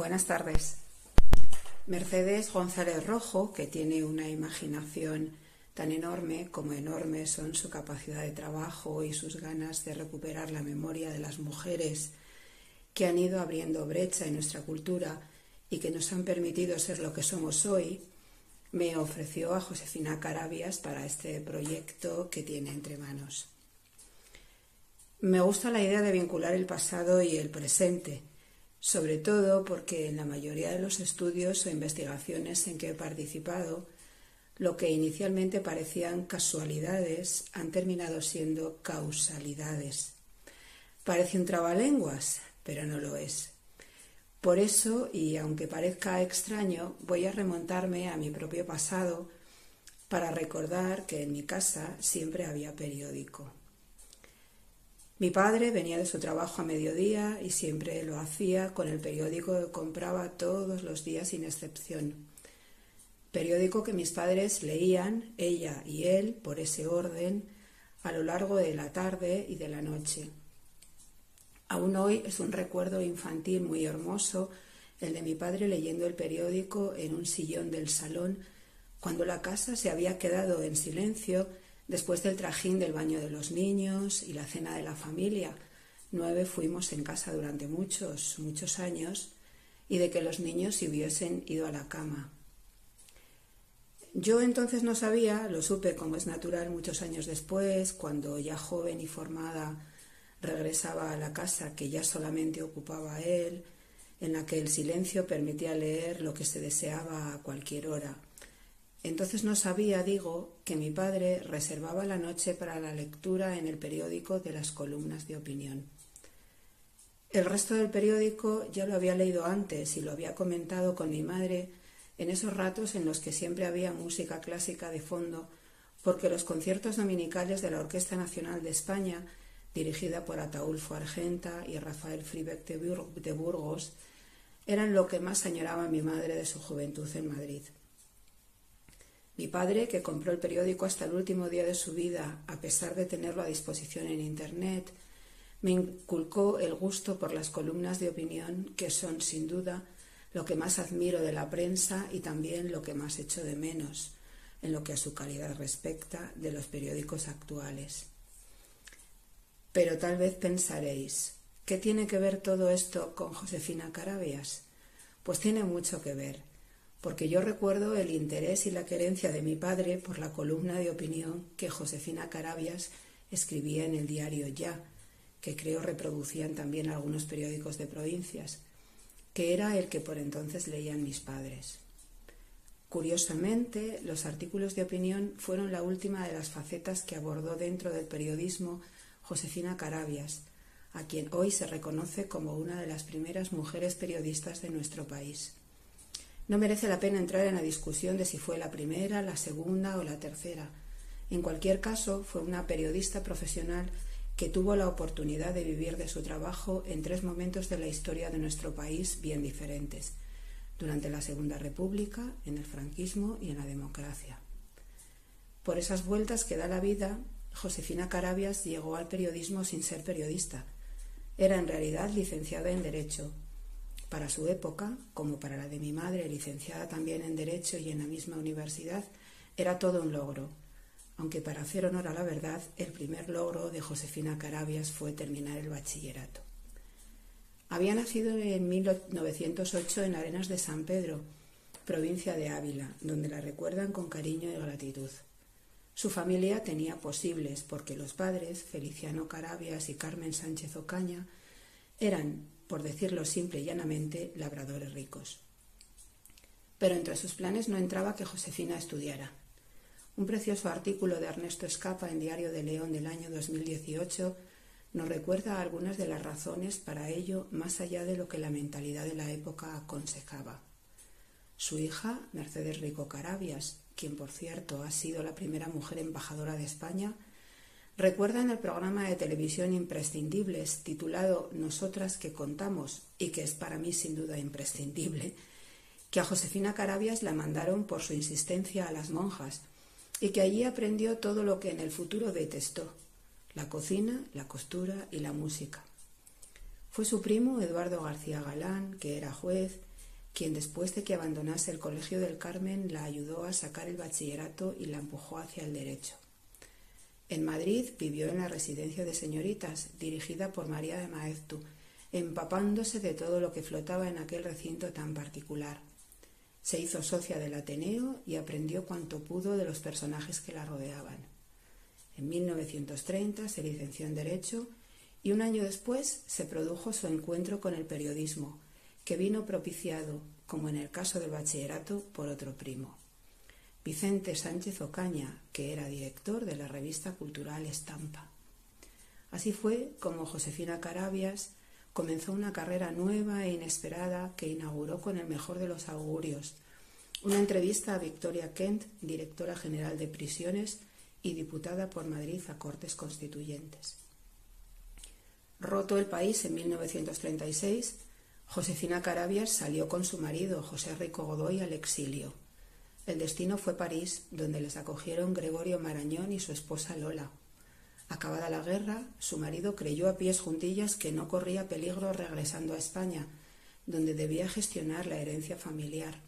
Buenas tardes. Mercedes González Rojo, que tiene una imaginación tan enorme como enormes son su capacidad de trabajo y sus ganas de recuperar la memoria de las mujeres que han ido abriendo brecha en nuestra cultura y que nos han permitido ser lo que somos hoy, me ofreció a Josefina Carabias para este proyecto que tiene entre manos. Me gusta la idea de vincular el pasado y el presente, sobre todo porque en la mayoría de los estudios o investigaciones en que he participado, lo que inicialmente parecían casualidades han terminado siendo causalidades. Parece un trabalenguas, pero no lo es. Por eso, y aunque parezca extraño, voy a remontarme a mi propio pasado para recordar que en mi casa siempre había periódico. Mi padre venía de su trabajo a mediodía y siempre lo hacía con el periódico que compraba todos los días sin excepción. Periódico que mis padres leían, ella y él, por ese orden, a lo largo de la tarde y de la noche. Aún hoy es un recuerdo infantil muy hermoso el de mi padre leyendo el periódico en un sillón del salón cuando la casa se había quedado en silencio después del trajín del baño de los niños y la cena de la familia. 9 fuimos en casa durante muchos años y de que los niños se hubiesen ido a la cama. Yo entonces no sabía, lo supe como es natural muchos años después, cuando ya joven y formada regresaba a la casa que ya solamente ocupaba él, en la que el silencio permitía leer lo que se deseaba a cualquier hora. Entonces no sabía, que mi padre reservaba la noche para la lectura en el periódico de las columnas de opinión. El resto del periódico ya lo había leído antes y lo había comentado con mi madre en esos ratos en los que siempre había música clásica de fondo, porque los conciertos dominicales de la Orquesta Nacional de España, dirigida por Ataúlfo Argenta y Rafael Fribeck de Burgos, eran lo que más añoraba mi madre de su juventud en Madrid. Mi padre, que compró el periódico hasta el último día de su vida, a pesar de tenerlo a disposición en Internet, me inculcó el gusto por las columnas de opinión, que son, sin duda, lo que más admiro de la prensa y también lo que más echo de menos, en lo que a su calidad respecta, de los periódicos actuales. Pero tal vez pensaréis, ¿qué tiene que ver todo esto con Josefina Carabias? Pues tiene mucho que ver, porque yo recuerdo el interés y la querencia de mi padre por la columna de opinión que Josefina Carabias escribía en el diario Ya, que creo reproducían también algunos periódicos de provincias, que era el que por entonces leían mis padres. Curiosamente, los artículos de opinión fueron la última de las facetas que abordó dentro del periodismo Josefina Carabias, a quien hoy se reconoce como una de las primeras mujeres periodistas de nuestro país. No merece la pena entrar en la discusión de si fue la primera, la segunda o la tercera. En cualquier caso, fue una periodista profesional que tuvo la oportunidad de vivir de su trabajo en 3 momentos de la historia de nuestro país bien diferentes: durante la Segunda República, en el franquismo y en la democracia. Por esas vueltas que da la vida, Josefina Carabias llegó al periodismo sin ser periodista. Era en realidad licenciada en Derecho. Para su época, como para la de mi madre, licenciada también en Derecho y en la misma universidad, era todo un logro, aunque para hacer honor a la verdad, el primer logro de Josefina Carabias fue terminar el bachillerato. Había nacido en 1908 en Arenas de San Pedro, provincia de Ávila, donde la recuerdan con cariño y gratitud. Su familia tenía posibles, porque los padres, Feliciano Carabias y Carmen Sánchez Ocaña, eran, por decirlo simple y llanamente, labradores ricos. Pero entre sus planes no entraba que Josefina estudiara. Un precioso artículo de Ernesto Escapa en Diario de León del año 2018 nos recuerda algunas de las razones para ello más allá de lo que la mentalidad de la época aconsejaba. Su hija, Mercedes Rico Carabias, quien por cierto ha sido la primera mujer embajadora de España, recuerda en el programa de televisión Imprescindibles, titulado Nosotras que contamos, y que es para mí sin duda imprescindible, que a Josefina Carabias la mandaron por su insistencia a las monjas y que allí aprendió todo lo que en el futuro detestó: la cocina, la costura y la música. Fue su primo Eduardo García Galán, que era juez, quien después de que abandonase el Colegio del Carmen la ayudó a sacar el bachillerato y la empujó hacia el derecho. En Madrid vivió en la Residencia de Señoritas, dirigida por María de Maeztu, empapándose de todo lo que flotaba en aquel recinto tan particular. Se hizo socia del Ateneo y aprendió cuanto pudo de los personajes que la rodeaban. En 1930 se licenció en Derecho y un año después se produjo su encuentro con el periodismo, que vino propiciado, como en el caso del bachillerato, por otro primo, Vicente Sánchez Ocaña, que era director de la revista cultural Estampa. Así fue como Josefina Carabias comenzó una carrera nueva e inesperada que inauguró con el mejor de los augurios, una entrevista a Victoria Kent, directora general de prisiones y diputada por Madrid a Cortes Constituyentes. Roto el país en 1936, Josefina Carabias salió con su marido, José Rico Godoy, al exilio. El destino fue París, donde les acogieron Gregorio Marañón y su esposa Lola. Acabada la guerra, su marido creyó a pies juntillas que no corría peligro regresando a España, donde debía gestionar la herencia familiar.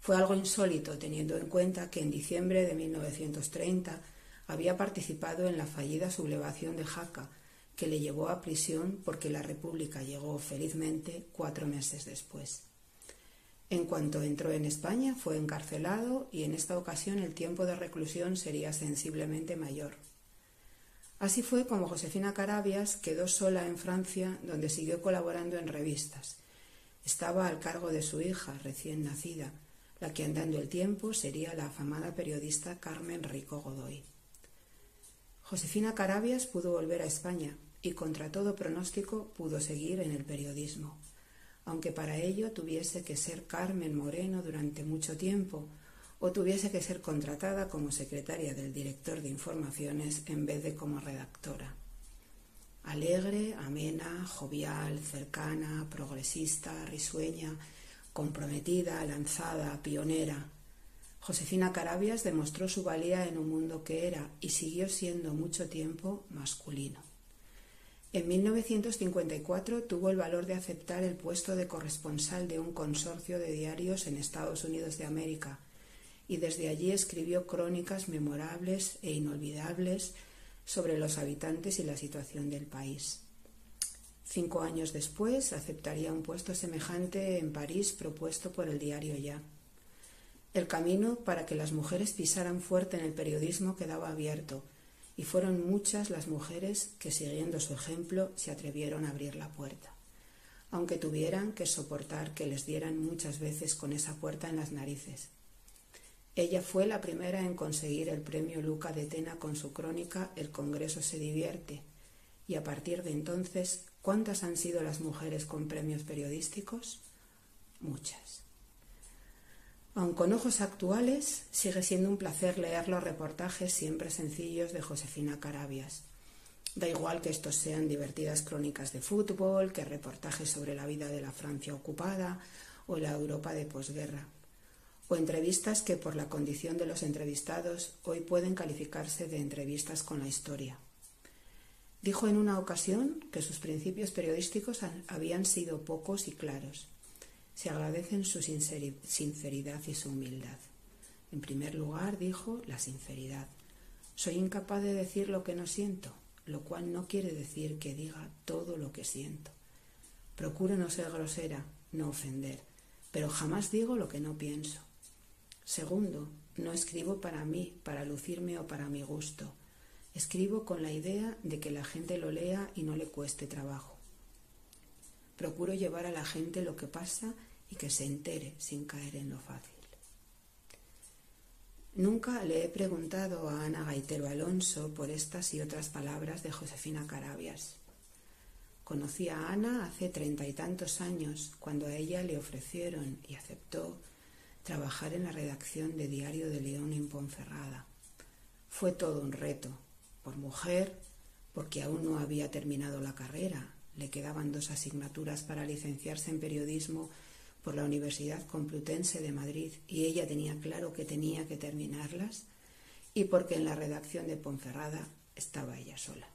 Fue algo insólito, teniendo en cuenta que en diciembre de 1930 había participado en la fallida sublevación de Jaca, que le llevó a prisión porque la República llegó felizmente 4 meses después. En cuanto entró en España, fue encarcelado y en esta ocasión el tiempo de reclusión sería sensiblemente mayor. Así fue como Josefina Carabias quedó sola en Francia, donde siguió colaborando en revistas. Estaba al cargo de su hija, recién nacida, la que andando el tiempo sería la afamada periodista Carmen Rico Godoy. Josefina Carabias pudo volver a España y contra todo pronóstico pudo seguir en el periodismo, aunque para ello tuviese que ser Carmen Moreno durante mucho tiempo o tuviese que ser contratada como secretaria del director de informaciones en vez de como redactora. Alegre, amena, jovial, cercana, progresista, risueña, comprometida, lanzada, pionera, Josefina Carabias demostró su valía en un mundo que era y siguió siendo mucho tiempo masculino. En 1954 tuvo el valor de aceptar el puesto de corresponsal de un consorcio de diarios en Estados Unidos de América y desde allí escribió crónicas memorables e inolvidables sobre los habitantes y la situación del país. 5 años después aceptaría un puesto semejante en París propuesto por el diario Ya. El camino para que las mujeres pisaran fuerte en el periodismo quedaba abierto, y fueron muchas las mujeres que, siguiendo su ejemplo, se atrevieron a abrir la puerta, aunque tuvieran que soportar que les dieran muchas veces con esa puerta en las narices. Ella fue la primera en conseguir el premio Luca de Tena con su crónica El Congreso se divierte, y a partir de entonces, ¿cuántas han sido las mujeres con premios periodísticos? Muchas. Aun con ojos actuales, sigue siendo un placer leer los reportajes siempre sencillos de Josefina Carabias. Da igual que estos sean divertidas crónicas de fútbol, que reportajes sobre la vida de la Francia ocupada o la Europa de posguerra, o entrevistas que por la condición de los entrevistados hoy pueden calificarse de entrevistas con la historia. Dijo en una ocasión que sus principios periodísticos habían sido pocos y claros. Se agradecen su sinceridad y su humildad. En primer lugar, dijo, la sinceridad. Soy incapaz de decir lo que no siento, lo cual no quiere decir que diga todo lo que siento. Procuro no ser grosera, no ofender, pero jamás digo lo que no pienso. Segundo, no escribo para mí, para lucirme o para mi gusto. Escribo con la idea de que la gente lo lea y no le cueste trabajo. Procuro llevar a la gente lo que pasa y que se entere sin caer en lo fácil. Nunca le he preguntado a Ana Gaitero Alonso por estas y otras palabras de Josefina Carabias. Conocí a Ana hace 30 y tantos años, cuando a ella le ofrecieron y aceptó trabajar en la redacción de Diario de León en Ponferrada. Fue todo un reto, por mujer, porque aún no había terminado la carrera. Le quedaban 2 asignaturas para licenciarse en periodismo por la Universidad Complutense de Madrid y ella tenía claro que tenía que terminarlas, y porque en la redacción de Ponferrada estaba ella sola.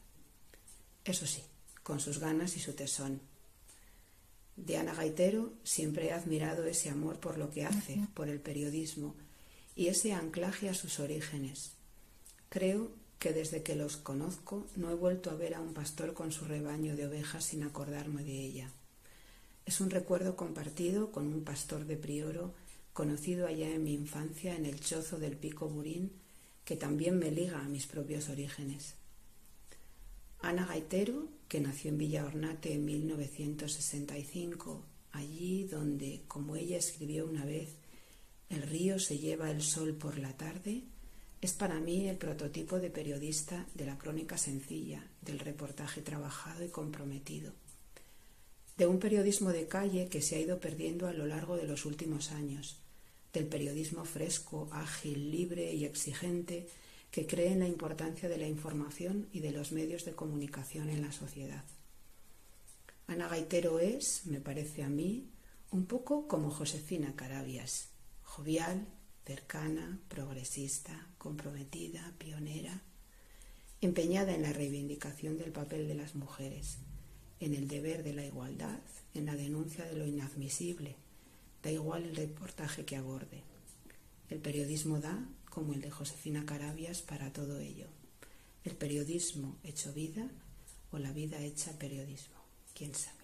Eso sí, con sus ganas y su tesón. De Ana Gaitero siempre he admirado ese amor por lo que hace, por el periodismo, y ese anclaje a sus orígenes. Creo que desde que los conozco no he vuelto a ver a un pastor con su rebaño de ovejas sin acordarme de ella. Es un recuerdo compartido con un pastor de Prioro, conocido allá en mi infancia en el chozo del Pico Burín, que también me liga a mis propios orígenes. Ana Gaitero, que nació en Villaornate en 1965, allí donde, como ella escribió una vez, el río se lleva el sol por la tarde, es para mí el prototipo de periodista de la crónica sencilla, del reportaje trabajado y comprometido, de un periodismo de calle que se ha ido perdiendo a lo largo de los últimos años, del periodismo fresco, ágil, libre y exigente que cree en la importancia de la información y de los medios de comunicación en la sociedad. Ana Gaitero es, me parece a mí, un poco como Josefina Carabias, jovial, cercana, progresista, comprometida, pionera, empeñada en la reivindicación del papel de las mujeres, en el deber de la igualdad, en la denuncia de lo inadmisible, da igual el reportaje que aborde. El periodismo da, como el de Josefina Carabias, para todo ello. El periodismo hecho vida o la vida hecha periodismo, quién sabe.